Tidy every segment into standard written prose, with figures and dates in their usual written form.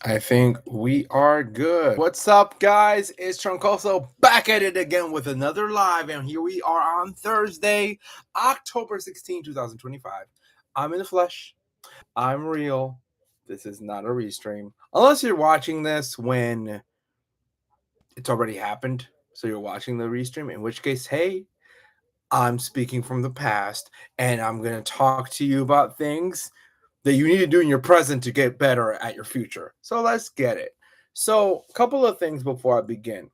I think we are good. What's up, guys? It's Troncoso back at it again with another live, and here we are on Thursday, October 16, 2025. I'm in the flesh. I'm real. This is not a restream. Unless you're watching this when it's already happened. So you're watching the restream, in which case, hey, I'm speaking from the past, and I'm going to talk to you about things that you need to do in your present to get better at your future. So let's get it. So, a couple of things before I begin.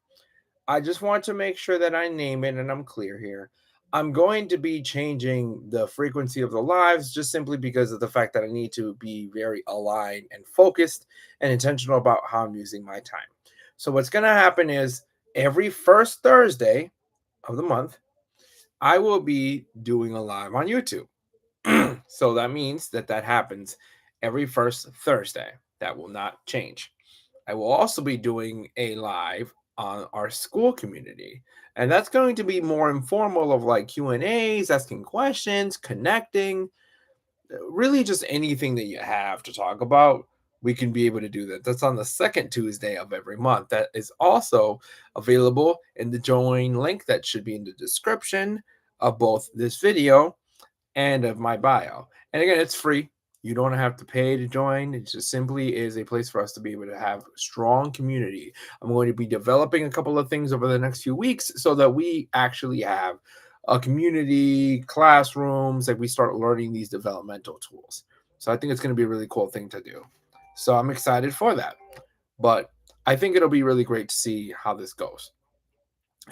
I just want to make sure that I name it and I'm clear here. I'm going to be changing the frequency of the lives just simply because of the fact that I need to be very aligned and focused and intentional about how I'm using my time. So, what's going to happen is every first Thursday of the month, I will be doing a live on YouTube. So that means that happens every first Thursday. That will not change. I will also be doing a live on our school community, and that's going to be more informal of like Q&As, asking questions, connecting, really just anything that you have to talk about. We can be able to do that. That's on the second Tuesday of every month. That is also available in the join link that should be in the description of both this video and of my bio. And again, it's free. You don't have to pay to join. It just simply is a place for us to be able to have strong community. I'm going to be developing a couple of things over the next few weeks so that we actually have a community, classrooms, like we start learning these developmental tools. So I think it's going to be a really cool thing to do. So I'm excited for that. But I think it'll be really great to see how this goes.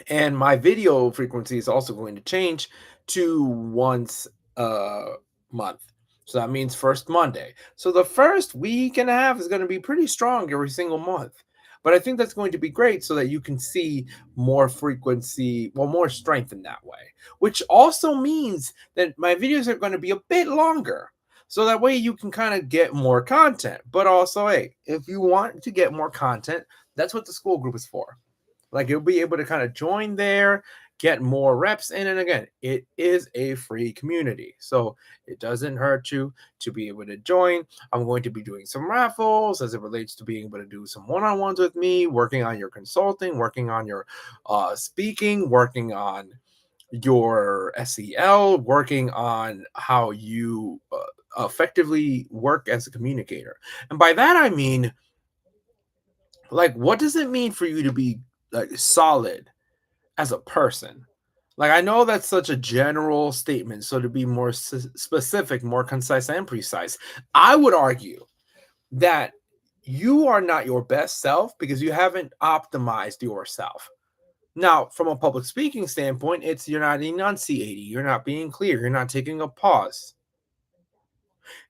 And my video frequency is also going to change to once a month. So that means first Monday. So the first week and a half is going to be pretty strong every single month. But I think that's going to be great so that you can see more frequency, well, more strength in that way, which also means that my videos are going to be a bit longer. So that way you can kind of get more content. But also, hey, if you want to get more content, that's what the school group is for. Like you'll be able to kind of join there, get more reps in. And again, it is a free community. So it doesn't hurt you to be able to join. I'm going to be doing some raffles as it relates to being able to do some one-on-ones with me, working on your consulting, working on your speaking, working on your SEL, working on how you effectively work as a communicator. And by that, I mean, like, what does it mean for you to be like solid as a person? Like, I know that's such a general statement. So, to be more specific, more concise, and precise, I would argue that you are not your best self because you haven't optimized yourself. Now, from a public speaking standpoint, it's you're not enunciating, you're not being clear, you're not taking a pause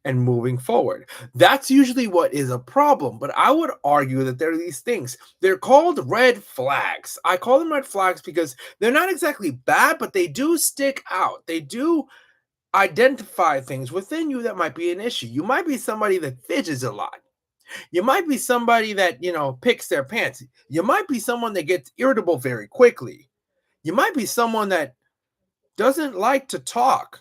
and moving forward. That's usually what is a problem. But I would argue that there are these things. They're called red flags. I call them red flags because they're not exactly bad, but they do stick out. They do identify things within you that might be an issue. You might be somebody that fidgets a lot. You might be somebody that, picks their pants. You might be someone that gets irritable very quickly. You might be someone that doesn't like to talk.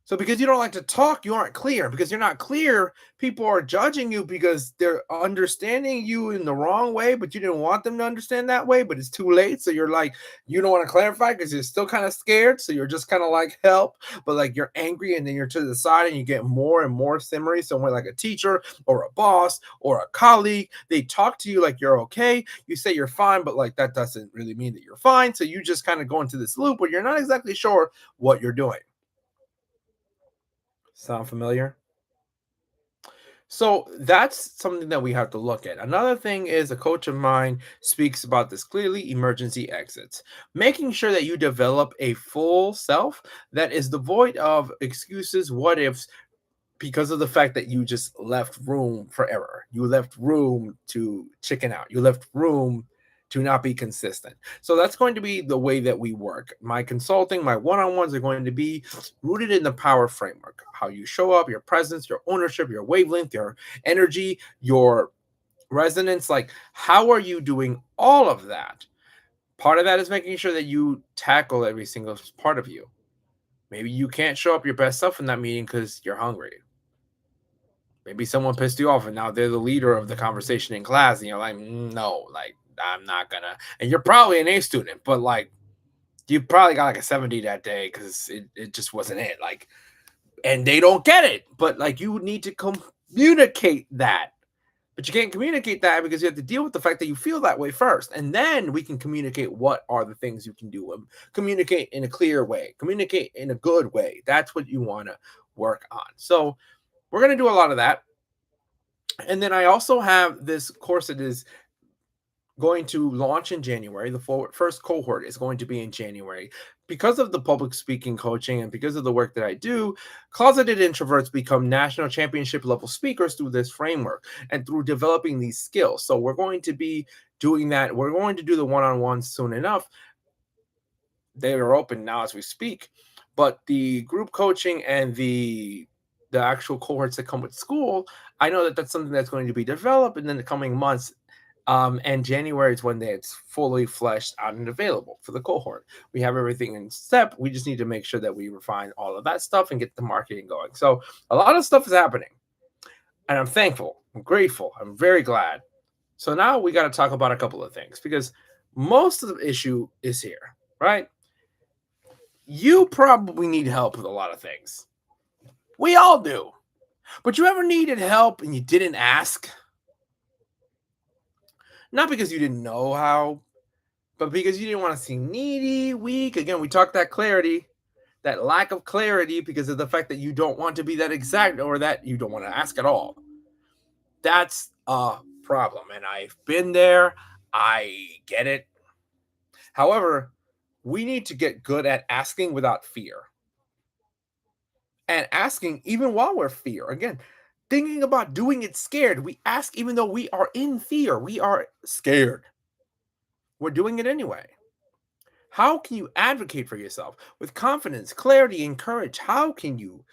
So because you don't like to talk, you aren't clear. Because you're not clear, people are judging you because they're understanding you in the wrong way, but you didn't want them to understand that way, but it's too late. So you're like, you don't want to clarify because you're still kind of scared. So you're just kind of like, help, but like you're angry and then you're to the side and you get more and more simmery. So when like a teacher or a boss or a colleague, they talk to you like you're okay. You say you're fine, but like that doesn't really mean that you're fine. So you just kind of go into this loop where you're not exactly sure what you're doing. Sound familiar? So that's something that we have to look at. Another thing is a coach of mine speaks about this clearly emergency exits, making sure that you develop a full self that is devoid of excuses, what ifs, because of the fact that you just left room for error. You left room to chicken out. You left room to not be consistent. So that's going to be the way that we work. My consulting, my one-on-ones are going to be rooted in the power framework. How you show up, your presence, your ownership, your wavelength, your energy, your resonance. Like, how are you doing all of that? Part of that is making sure that you tackle every single part of you. Maybe you can't show up your best self in that meeting because you're hungry. Maybe someone pissed you off and now they're the leader of the conversation in class, and you're like, no, like, I'm not gonna. And you're probably an A student, but like, you probably got like a 70 that day because it just wasn't it. Like, and they don't get it, but like, you need to communicate that. But you can't communicate that because you have to deal with the fact that you feel that way first. And then we can communicate what are the things you can do. Communicate in a clear way, communicate in a good way. That's what you want to work on. So we're going to do a lot of that. And then I also have this course that is going to launch in January. The first cohort is going to be in January. Because of the public speaking coaching and because of the work that I do, closeted introverts become national championship level speakers through this framework and through developing these skills. So we're going to be doing that. We're going to do the one-on-ones soon enough. They are open now as we speak, but the group coaching and the actual cohorts that come with school, I know that that's something that's going to be developed in the coming months. And January is when it's fully fleshed out and available for the cohort. We have everything in step. We just need to make sure that we refine all of that stuff and get the marketing going. So a lot of stuff is happening, and I'm thankful. I'm grateful. I'm very glad. So now we got to talk about a couple of things because most of the issue is here, right? You probably need help with a lot of things. We all do. But you ever needed help and you didn't ask? Not because you didn't know how, but because you didn't want to seem needy, weak. Again, we talked that clarity, that lack of clarity because of the fact that you don't want to be that exact or that you don't want to ask at all. That's a problem. And I've been there. I get it. However, we need to get good at asking without fear. And asking even while we're fear. Again, thinking about doing it scared. We ask even though we are in fear. We are scared. We're doing it anyway. How can you advocate for yourself with confidence, clarity, and courage? How can you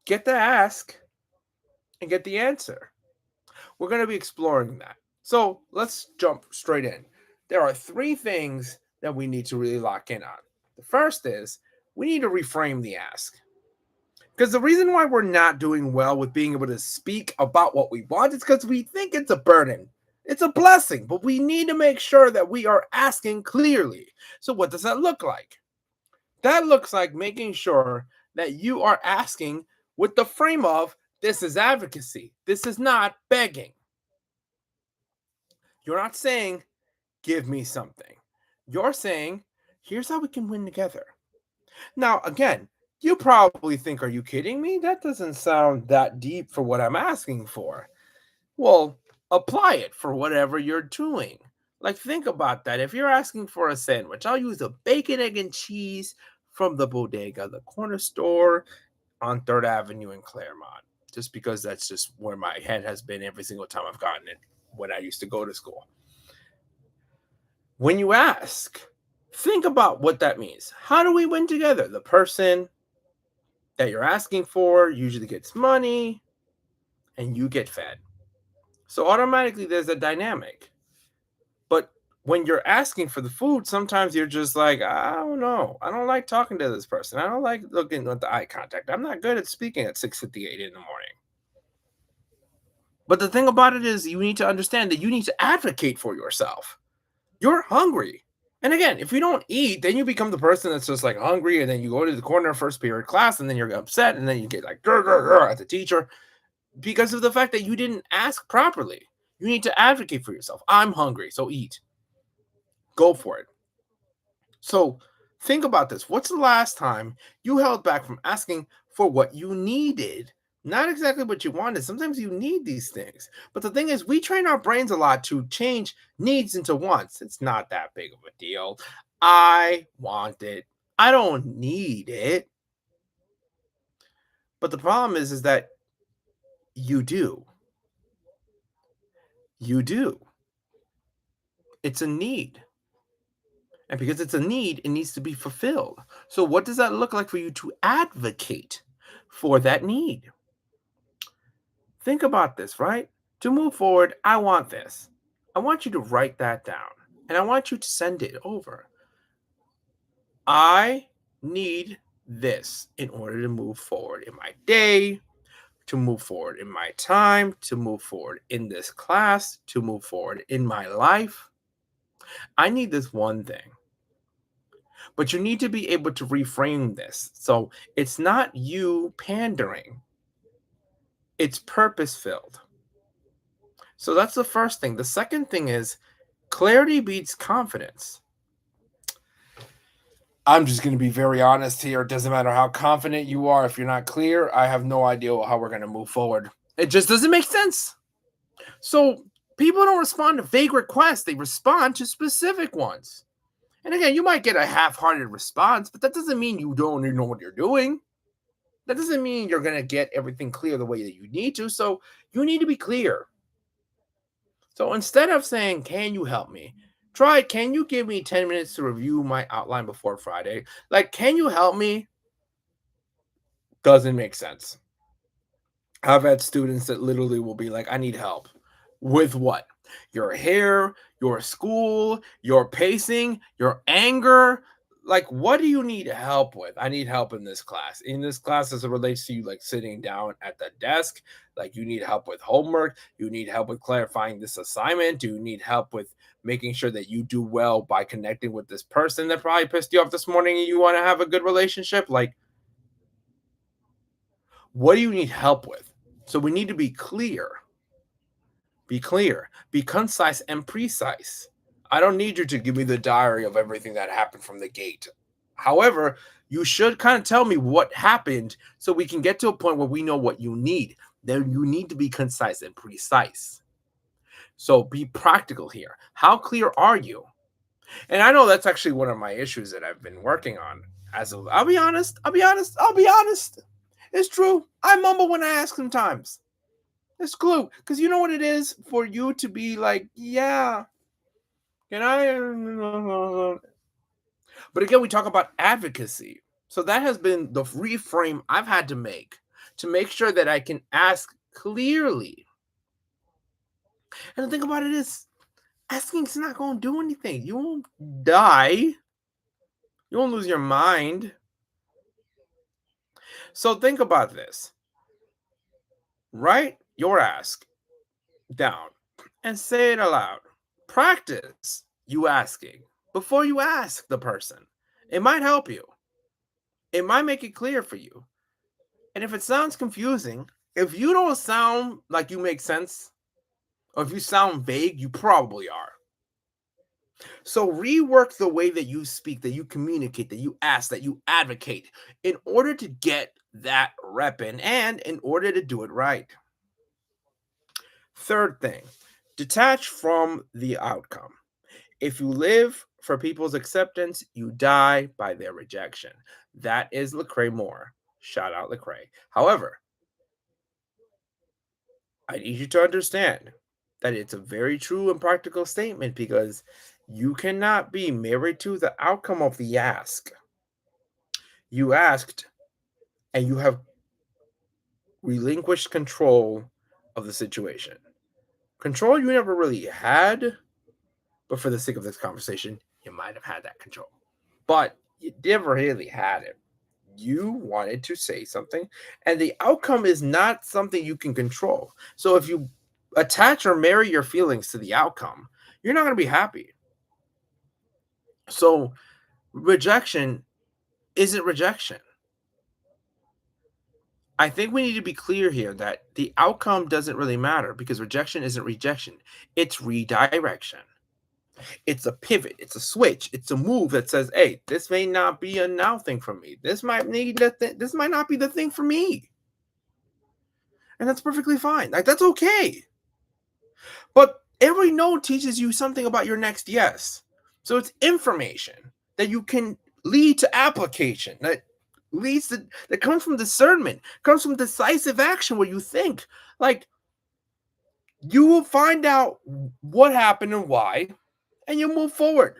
get the ask and get the answer? We're going to be exploring that. So let's jump straight in. There are three things that we need to really lock in on. The first is we need to reframe the ask. Because the reason why we're not doing well with being able to speak about what we want is because we think it's a burden. It's a blessing, but we need to make sure that we are asking clearly. So, what does that look like? That looks like making sure that you are asking with the frame of this is advocacy. This is not begging. You're not saying, give me something. You're saying, here's how we can win together. Now, again, you probably think, are you kidding me? That doesn't sound that deep for what I'm asking for. Well, apply it for whatever you're doing. Like, think about that. If you're asking for a sandwich, I'll use a bacon, egg, and cheese from the bodega, the corner store on 3rd Avenue in Claremont, just because that's just where my head has been every single time I've gotten it when I used to go to school. When you ask, think about what that means. How do we win together? The person that you're asking for usually gets money and you get fed. So automatically there's a dynamic. But when you're asking for the food, sometimes you're just like, I don't know. I don't like talking to this person. I don't like looking at the eye contact. I'm not good at speaking at 6:58 in the morning. But the thing about it is you need to understand that you need to advocate for yourself. You're hungry. And again, if you don't eat, then you become the person that's just like hungry, and then you go to the corner first period class, and then you're upset, and then you get like grr, grr, grr, at the teacher because of the fact that you didn't ask properly. You need to advocate for yourself. I'm hungry, so eat. Go for it. So think about this. What's the last time you held back from asking for what you needed? Not exactly what you wanted. Sometimes you need these things. But the thing is, we train our brains a lot to change needs into wants. It's not that big of a deal. I want it. I don't need it. But the problem is that you do. You do. It's a need. And because it's a need, it needs to be fulfilled. So, what does that look like for you to advocate for that need? Think about this, right? To move forward, I want this. I want you to write that down and I want you to send it over. I need this in order to move forward in my day, to move forward in my time, to move forward in this class, to move forward in my life. I need this one thing. But you need to be able to reframe this. So it's not you pandering, it's purpose filled. So that's the first thing. The second thing is clarity beats confidence. I'm just going to be very honest here. It doesn't matter how confident you are. If you're not clear, I have no idea how we're going to move forward. It just doesn't make sense. So people don't respond to vague requests, they respond to specific ones. And again, you might get a half hearted response, but that doesn't mean you don't know what you're doing. That doesn't mean you're going to get everything clear the way that you need to. So you need to be clear. So instead of saying, can you help me? Try, can you give me 10 minutes to review my outline before Friday? Like, can you help me? Doesn't make sense. I've had students that literally will be like, I need help. With what? Your hair, your school, your pacing, your anger. Like, what do you need help with? I need help in this class. In this class, as it relates to you, like sitting down at the desk, like you need help with homework. You need help with clarifying this assignment. Do you need help with making sure that you do well by connecting with this person that probably pissed you off this morning and you want to have a good relationship? Like, what do you need help with? So we need to be clear. Be clear, be concise and precise. I don't need you to give me the diary of everything that happened from the gate. However, you should kind of tell me what happened so we can get to a point where we know what you need. Then you need to be concise and precise. So be practical here. How clear are you? And I know that's actually one of my issues that I've been working on. I'll be honest. I'll be honest. It's true. I mumble when I ask sometimes. It's glue. Because you know what it is for you to be like, yeah, can I? But again, we talk about advocacy. So that has been the reframe I've had to make sure that I can ask clearly. And the thing about it is, asking's not going to do anything. You won't die. You won't lose your mind. So think about this. Write your ask down and say it aloud. Practice you asking before you ask the person. It might help you. It might make it clear for you. And if it sounds confusing, if you don't sound like you make sense, or if you sound vague, you probably are. So rework the way that you speak, that you communicate, that you ask, that you advocate in order to get that rep in and in order to do it right. Third thing, detach from the outcome. If you live for people's acceptance, you die by their rejection. That is Lecrae Moore. Shout out Lecrae. However, I need you to understand that it's a very true and practical statement because you cannot be married to the outcome of the ask. You asked and you have relinquished control of the situation. Control you never really had, but for the sake of this conversation, you might have had that control. But you never really had it. You wanted to say something, and the outcome is not something you can control. So if you attach or marry your feelings to the outcome, you're not going to be happy. So rejection isn't rejection. I think we need to be clear here that the outcome doesn't really matter because rejection isn't rejection. It's redirection. It's a pivot. It's a switch. It's a move that says, "Hey, this may not be a now thing for me. This might this might not be the thing for me." And that's perfectly fine. Like that's okay. But every no teaches you something about your next yes. So it's information that you can lead to application that comes from discernment, comes from decisive action where you think like you will find out what happened and why, and you move forward.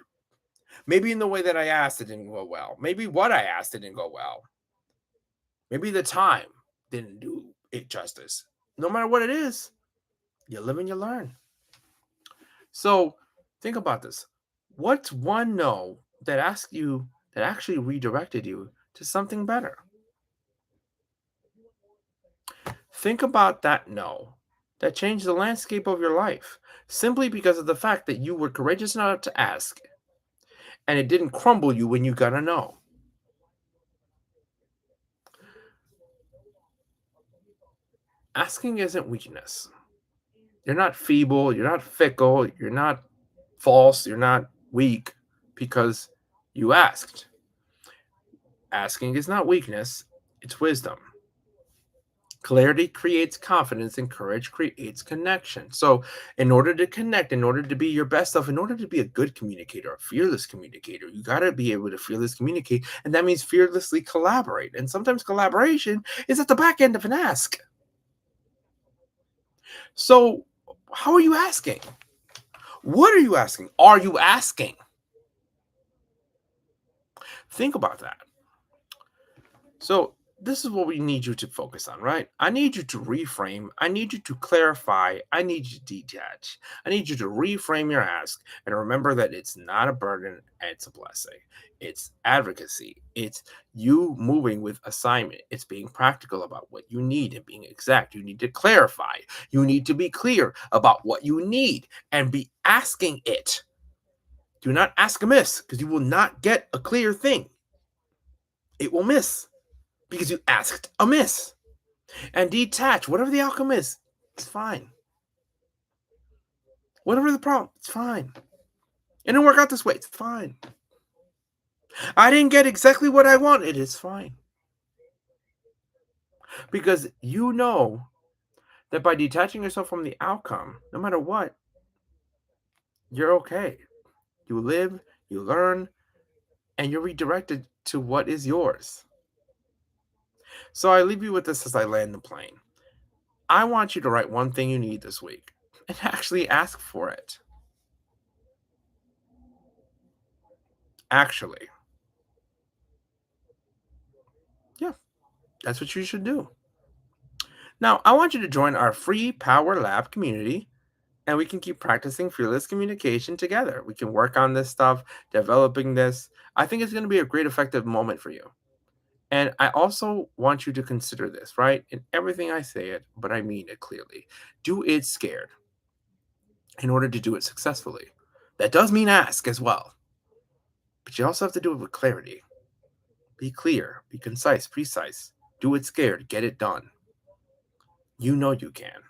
Maybe in the way that I asked it didn't go well. Maybe what I asked it didn't go well. Maybe the time didn't do it justice. No matter what it is, you live and you learn. So think about this. What's one no that asked you that actually redirected you to something better? Think about that no that changed the landscape of your life simply because of the fact that you were courageous enough to ask and it didn't crumble you when you got a no. Asking isn't weakness. You're not feeble, you're not fickle, you're not false, you're not weak because you asked. Asking is not weakness, it's wisdom. Clarity creates confidence and courage creates connection. So, in order to connect, in order to be your best self, in order to be a good communicator, a fearless communicator, you got to be able to fearlessly communicate. And that means fearlessly collaborate. And sometimes collaboration is at the back end of an ask. So, how are you asking? What are you asking? Are you asking? Think about that. So, this is what we need you to focus on, right? I need you to reframe. I need you to clarify. I need you to detach. I need you to reframe your ask and remember that it's not a burden, it's a blessing. It's advocacy. It's you moving with assignment. It's being practical about what you need and being exact. You need to clarify. You need to be clear about what you need and be asking it. Do not ask amiss because you will not get a clear thing. It will miss because you asked amiss. And detach, whatever the outcome is, it's fine. Whatever the problem, it's fine. It didn't work out this way, it's fine. I didn't get exactly what I wanted, it's fine. Because you know that by detaching yourself from the outcome, no matter what, you're okay. You live, you learn, and you're redirected to what is yours. So I leave you with this as I land the plane. I want you to write one thing you need this week and actually ask for it. Actually, yeah, that's what you should do. Now, I want you to join our free Power Lab community and we can keep practicing fearless communication together. We can work on this stuff, developing this. I think it's going to be a great, effective moment for you. And I also want you to consider this, right? In everything I say it, but I mean it clearly. Do it scared in order to do it successfully. That does mean ask as well, but you also have to do it with clarity. Be clear, be concise, precise. Do it scared, get it done. You know you can.